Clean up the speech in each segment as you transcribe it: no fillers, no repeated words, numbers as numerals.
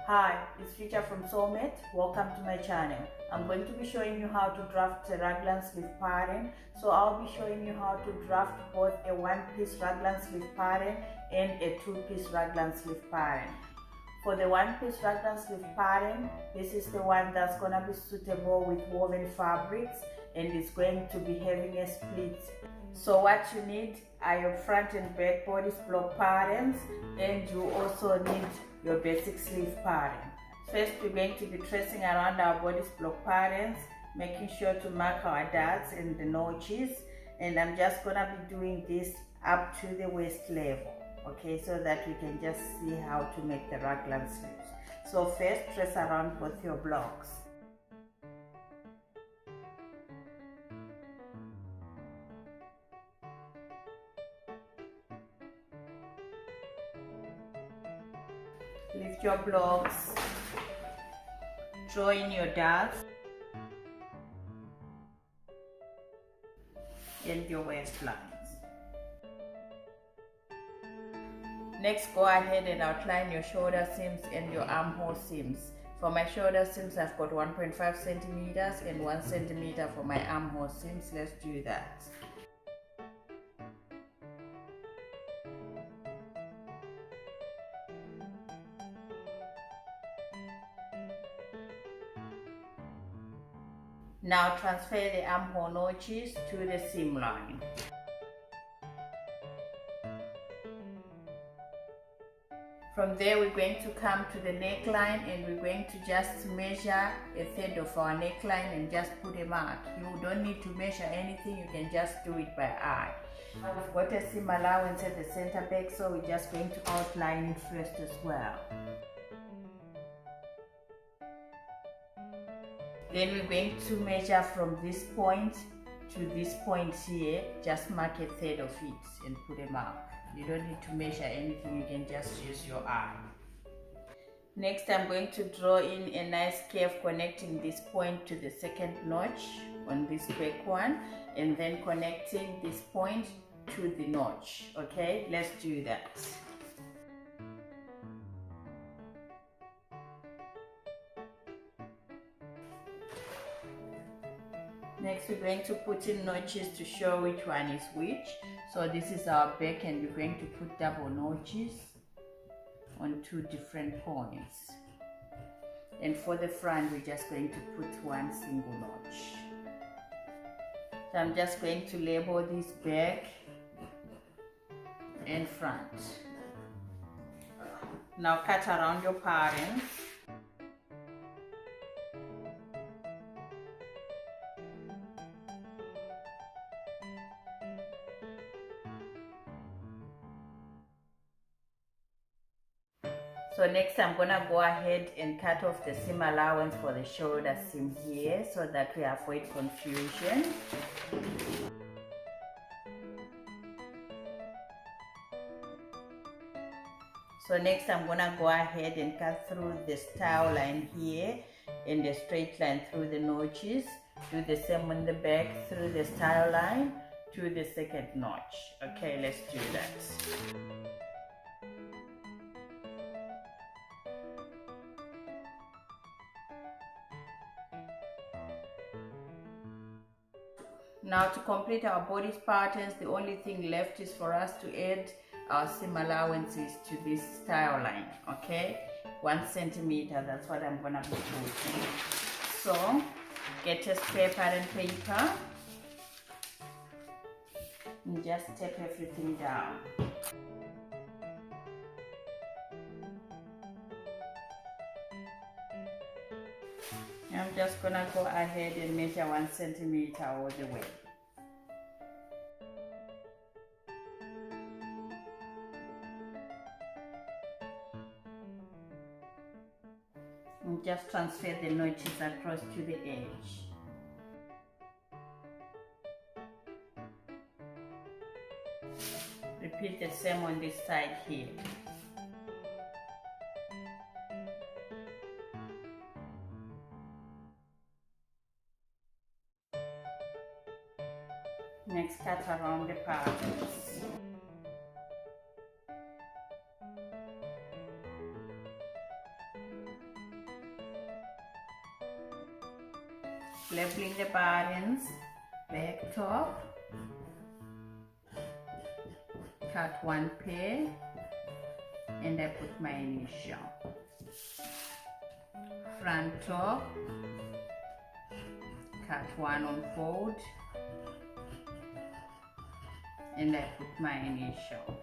Hi, it's Future from Sewmate. Welcome to my channel. I'm going to be showing you how to draft a raglan sleeve pattern. So I'll be showing you how to draft both a one-piece raglan sleeve pattern and a two-piece raglan sleeve pattern. For the one-piece raglan sleeve pattern, this is the one that's going to be suitable with woven fabrics and it's going to be having a split. So what you need are your front and back bodice block patterns, and you also need your basic sleeve pattern. First, we're going to be tracing around our bodice block patterns, making sure to mark our darts and the notches, and I'm just gonna be doing this up to the waist level, okay, so that we can just see how to make the raglan sleeves. So first, trace around both your blocks. Lift your blocks, draw in your darts and your waistlines. Next, go ahead and outline your shoulder seams and your armhole seams. For my shoulder seams, I've got 1.5 centimeters and 1 centimeter for my armhole seams. Let's do that. Now transfer the armhole notches to the seam line. From there, we're going to come to the neckline and we're going to just measure a third of our neckline and just put a mark. You don't need to measure anything, you can just do it by eye. We've got a seam allowance at the center back, so we're just going to outline it first as well. Then we're going to measure from this point to this point here, just mark a third of it and put a mark. You don't need to measure anything, you can just use your eye. Next, I'm going to draw in a nice curve connecting this point to the second notch on this back one, and then connecting this point to the notch. Okay, let's do that. Next, we're going to put in notches to show which one is which. So this is our back and we're going to put double notches on two different points. And for the front, we're just going to put one single notch. So I'm just going to label this back and front. Now cut around your pattern. So next I'm gonna go ahead and cut off the seam allowance for the shoulder seam here so that we avoid confusion. So next I'm gonna go ahead and cut through the style line here and the straight line through the notches. Do the same on the back through the style line to the second notch. Okay, let's do that. Now to complete our bodice patterns, the only thing left is for us to add our seam allowances to this style line, okay? 1 centimeter, that's what I'm gonna be putting. So, get a spare pattern paper and just tape everything down. I'm just gonna go ahead and measure 1 centimeter all the way. And just transfer the notches across to the edge. Repeat the same on this side here. Next, cut around the patterns. Leveling the buttons, back top, cut one pair, and I put my initial. Front top, cut one on fold, and I put my initial.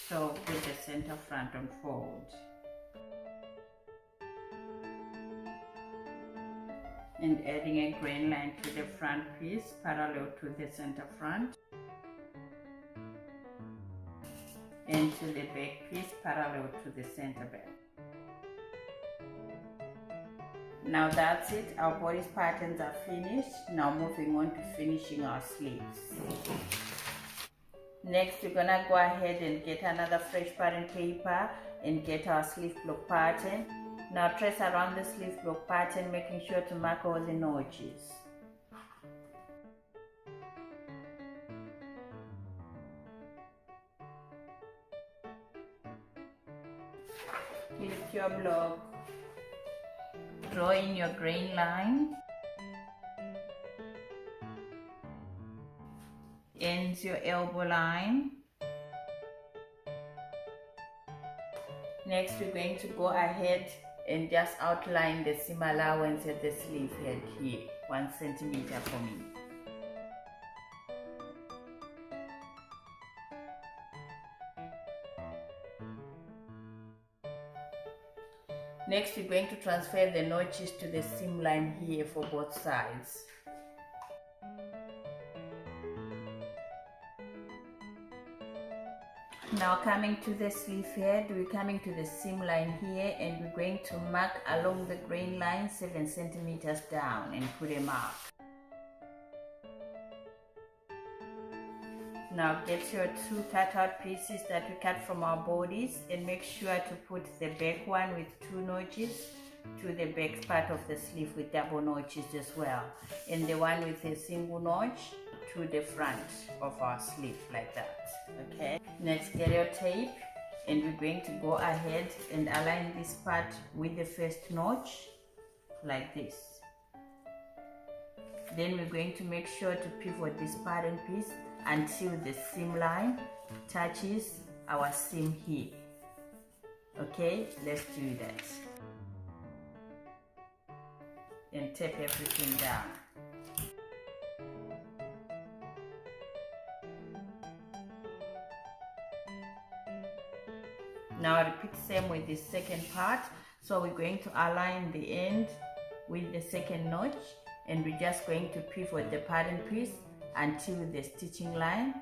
So put the center front on fold. And adding a grain line to the front piece parallel to the center front, and to the back piece parallel to the center back. Now that's it, our bodice patterns are finished. Now moving on to finishing our sleeves. Next we're gonna go ahead and get another fresh pattern paper and get our sleeve block pattern. Now trace around the sleeve block pattern, making sure to mark all the notches. Lift your block, draw in your grain line, ends your elbow line. Next we're going to go ahead and just outline the seam allowance at the sleeve head here, 1 centimeter for me. Next we're going to transfer the notches to the seam line here for both sides. Now coming to the sleeve head, we're coming to the seam line here and we're going to mark along the grain line 7 centimeters down and put a mark. Now get your 2 cutout pieces that we cut from our bodies and make sure to put the back one with 2 notches to the back part of the sleeve with double notches as well, and the one with a single notch to the front of our sleeve like that. Okay, next get your tape and we're going to go ahead and align this part with the first notch like this. Then we're going to make sure to pivot this pattern piece until the seam line touches our seam here. Okay, let's do that. And tape everything down. Now repeat the same with the second part. So we're going to align the end with the second notch and we're just going to pivot the pattern piece until the stitching line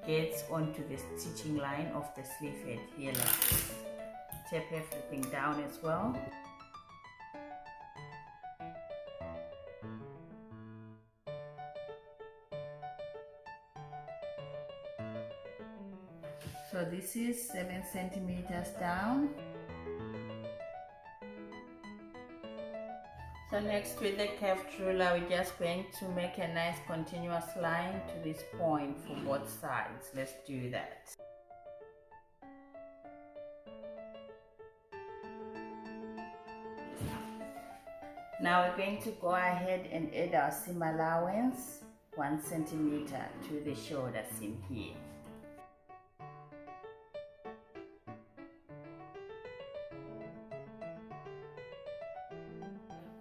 gets onto the stitching line of the sleeve head here like this. Tape everything down as well. So this is 7 centimeters down. So next with the curved ruler, we're just going to make a nice continuous line to this point for both sides. Let's do that. Now we're going to go ahead and add our seam allowance 1 centimeter to the shoulder seam here.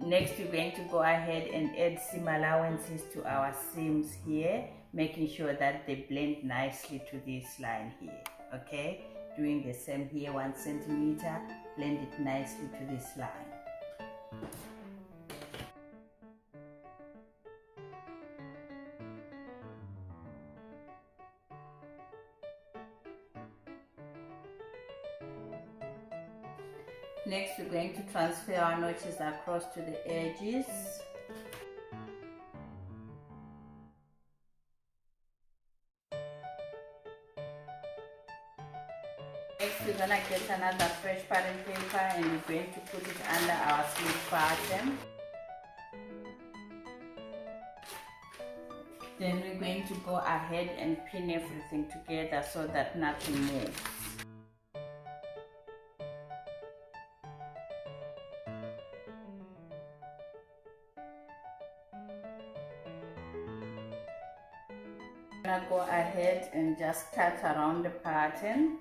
Next, we're going to go ahead and add seam allowances to our seams here, making sure that they blend nicely to this line here. Okay, doing the same here, 1 centimeter, blend it nicely to this line. Next, we're going to transfer our notches across to the edges. Next, we're going to get another fresh pattern paper and we're going to put it under our sleeve pattern. Then we're going to go ahead and pin everything together so that nothing moves. gonna go ahead and just cut around the pattern.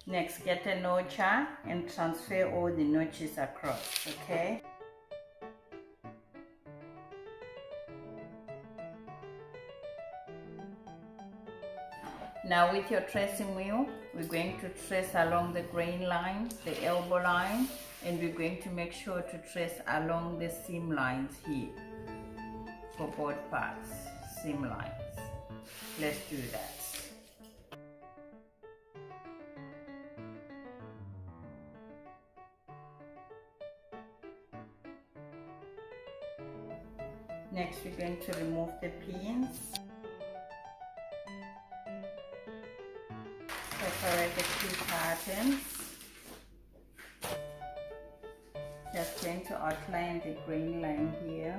Next, get a notcher and transfer all the notches across, okay? Now with your tracing wheel, we're going to trace along the grain line, the elbow line, and we're going to make sure to trace along the seam lines here for both parts, seam lines. Let's do that. Next, we're going to remove the pins. Separate the two patterns. Just going to outline the grain line here.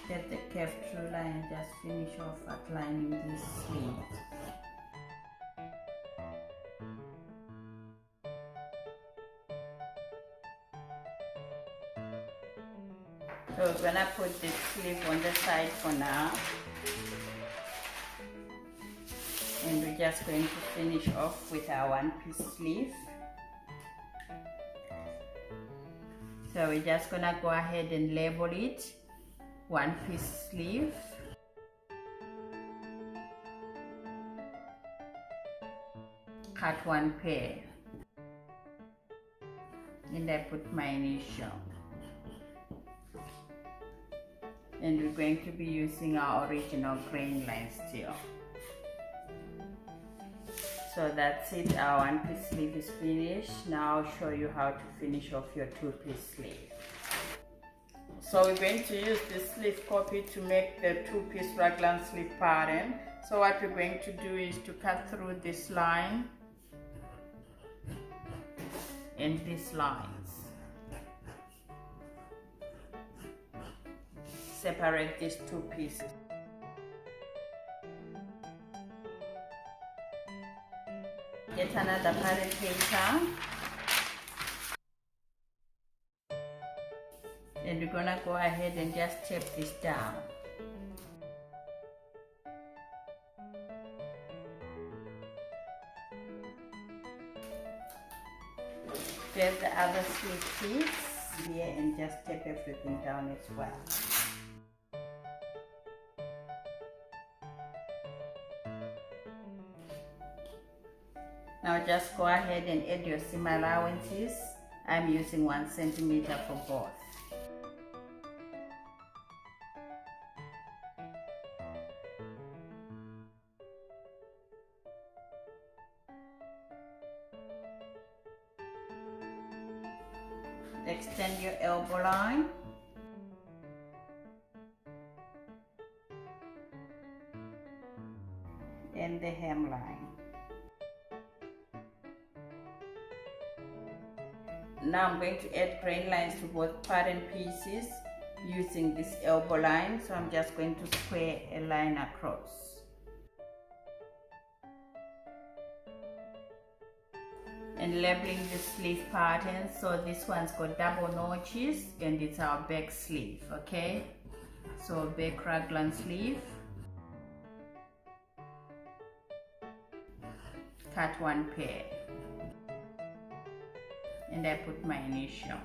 Get the curved through line and just finish off outlining this sleeve. So we're gonna put the sleeve on the side for now, and we're just going to finish off with our one-piece sleeve. So we're just gonna go ahead and label it one-piece sleeve. Cut one pair, and I put my initial. And we're going to be using our original grain line still. So that's it, our one-piece sleeve is finished. Now I'll show you how to finish off your two-piece sleeve. So we're going to use this sleeve copy to make the two-piece raglan sleeve pattern. So what we're going to do is to cut through this line and these lines. Separate these two pieces. Get another pattern paper, and we're gonna go ahead and just tape this down. Get the other sleeve piece here and just tape everything down as well. Now just go ahead and add your seam allowances. I'm using 1 centimeter for both. Extend your elbow line. And the hemline. Now I'm going to add grain lines to both pattern pieces using this elbow line. So I'm just going to square a line across. And labeling the sleeve pattern. So this one's got double notches and it's our back sleeve, okay? So back raglan sleeve. Cut one pair. And I put my initial.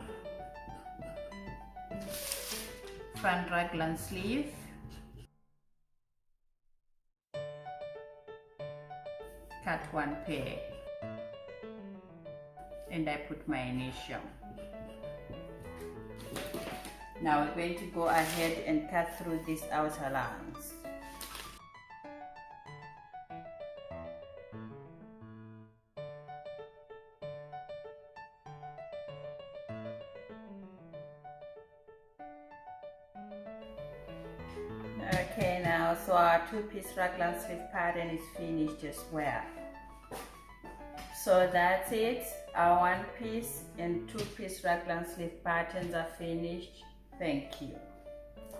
Front raglan sleeve. Cut one pair. And I put my initial. Now we're going to go ahead and cut through these outer lines. Okay, now so our two-piece raglan sleeve pattern is finished as well. So that's it. Our one piece and two piece raglan sleeve patterns are finished. Thank you.